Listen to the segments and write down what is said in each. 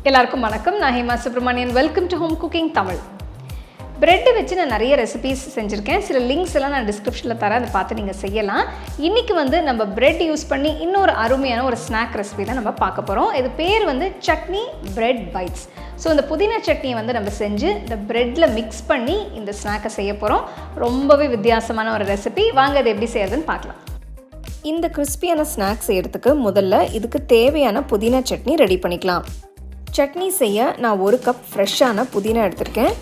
எல்லாருக்கும் வணக்கம். நான் Hema Subramanian. Welcome to home cooking Tamil. Bread வச்சு நான் நிறைய ரெசிபீஸ் செஞ்சுருக்கேன். சில லிங்க்ஸ் எல்லாம் நான் டிஸ்கிரிப்ஷனில் தரேன், அதை பார்த்து நீங்கள் செய்யலாம். இன்றைக்கி நம்ம பிரெட் யூஸ் பண்ணி இன்னொரு அருமையான ஒரு ஸ்நாக் ரெசிபி தான் நம்ம பார்க்க போகிறோம். இது பேர் சட்னி பிரெட் பைட்ஸ். ஸோ இந்த புதினா சட்னியை நம்ம செஞ்சு இந்த பிரெட்டில் மிக்ஸ் பண்ணி இந்த ஸ்நாக்கை செய்ய போகிறோம். ரொம்பவே வித்தியாசமான ஒரு ரெசிபி. வாங்க அது எப்படி செய்யறதுன்னு பார்க்கலாம். இந்த கிறிஸ்பியான ஸ்நாக் செய்கிறதுக்கு முதல்ல இதுக்கு தேவையான புதினா சட்னி ரெடி பண்ணிக்கலாம். சட்னி செய்ய நான் 1 கப் ஃப்ரெஷ்ஷான புதினா எடுத்திருக்கேன்.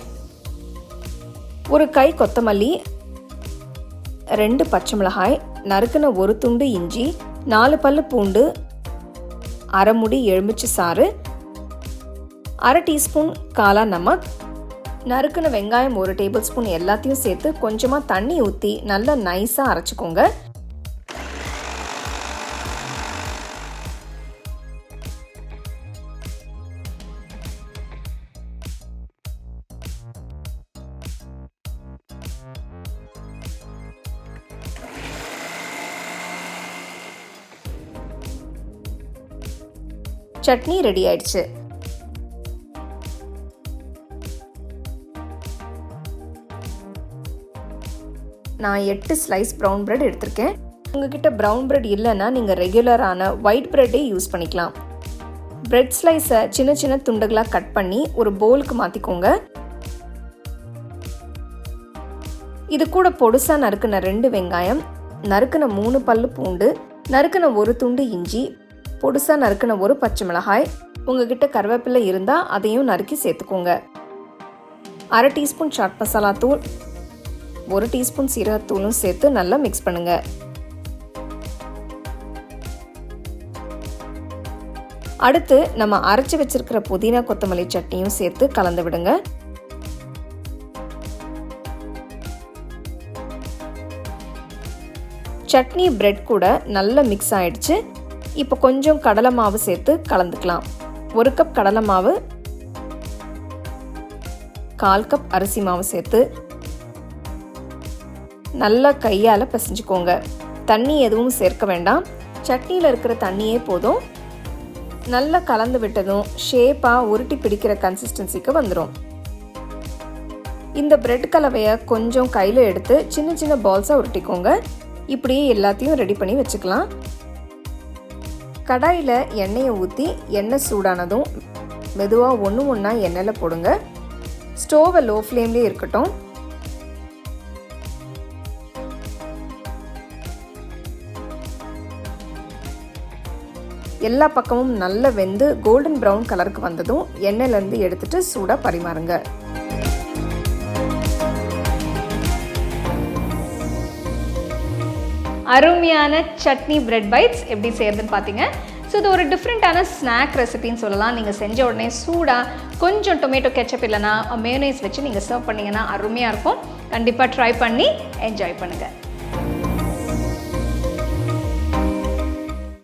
1 கை கொத்தமல்லி, 2 பச்சை மிளகாய், நறுக்கின 1 துண்டு இஞ்சி, 4 பல்லு பூண்டு, அரை முடி எலுமிச்சை சாறு, அரை டீஸ்பூன் காலா நமக், நறுக்கின வெங்காயம் 1 டேபிள் ஸ்பூன் எல்லாத்தையும் சேர்த்து கொஞ்சமாக தண்ணி ஊற்றி நல்லா நைஸாக அரைச்சிக்கோங்க. சட்னி ரெடி ஆயிடுச்சு. நான் 8 ஸ்லைஸ் ப்ரௌன் பிரெட் எடுத்திருக்கேன். உங்ககிட்ட ப்ரௌன் பிரெட் இல்லைன்னா நீங்கள் ரெகுலரான ஒயிட் பிரெட்டே யூஸ் பண்ணிக்கலாம். பிரெட் ஸ்லைஸை சின்ன சின்ன துண்டுகளாக கட் பண்ணி ஒரு பவுலுக்கு மாற்றிக்கோங்க. இது கூட பொடுசாக நறுக்கின 2 வெங்காயம், நறுக்கின 3 பல்லு பூண்டு, நறுக்கின 1 துண்டு இஞ்சி, பொடுசாக நறுக்கின 1 பச்சை மிளகாய், உங்ககிட்ட கருவேப்பிலை இருந்தால் அதையும் நறுக்கி சேர்த்துக்கோங்க. அரை டீஸ்பூன் சாட் மசாலா தூள், 1 டீஸ்பூன் சீரகத்தூளும் சேர்த்து நல்லா மிக்ஸ் பண்ணுங்க. அடுத்து நம்ம அரைச்சி வச்சிருக்கிற புதினா கொத்தமல்லி சட்னியும் சேர்த்து கலந்து விடுங்க. சட்னி பிரெட் கூட நல்லா மிக்ஸ் ஆயிடுச்சு. இப்போ கொஞ்சம் கடலை மாவு சேர்த்து கலந்துக்கலாம். 1 கப் கடலை மாவு, 1/4 கப் அரிசி மாவு சேர்த்து நல்லா கையால் பிசைஞ்சுக்கோங்க. தண்ணி எதுவும் சேர்க்க வேண்டாம். சட்னியில் இருக்கிற தண்ணியே போதும். நல்லா கலந்து விட்டதும் ஷேப்பாக உருட்டி பிடிக்கிற கன்சிஸ்டன்சிக்கு வந்துடும். இந்த பிரெட் கலவையை கொஞ்சம் கையில் எடுத்து சின்ன சின்ன பால்ஸாக உருட்டிக்கோங்க. இப்படியே எல்லாத்தையும் ரெடி பண்ணி வச்சுக்கலாம். கடாயில் எண்ணெயை ஊற்றி எண்ணெய் சூடானதும் மெதுவாக ஒன்று ஒன்றா எண்ணெயில் போடுங்க. ஸ்டோவை லோ ஃப்ளேம்லேயே இருக்கட்டும். எல்லா பக்கமும் நல்லா வெந்து கோல்டன் ப்ரௌன் கலருக்கு வந்ததும் எண்ணெயிலேருந்து எடுத்துட்டு சூடாக பரிமாறுங்க. அருமையான சட்னி பிரெட் பைட்ஸ் எப்படி செய்யறதுன்னு பார்த்தீங்க. ஸோ இது ஒரு டிஃப்ரெண்ட்டான ஸ்நாக் ரெசிபின்னு சொல்லலாம். நீங்கள் செஞ்ச உடனே சூடாக கொஞ்சம் டொமேட்டோ கெச்சப் இல்லைனா மேயோனைஸ் வச்சு நீங்கள் சர்வ் பண்ணிங்கன்னா அருமையாக இருக்கும். கண்டிப்பாக ட்ரை பண்ணி என்ஜாய் பண்ணுங்கள்.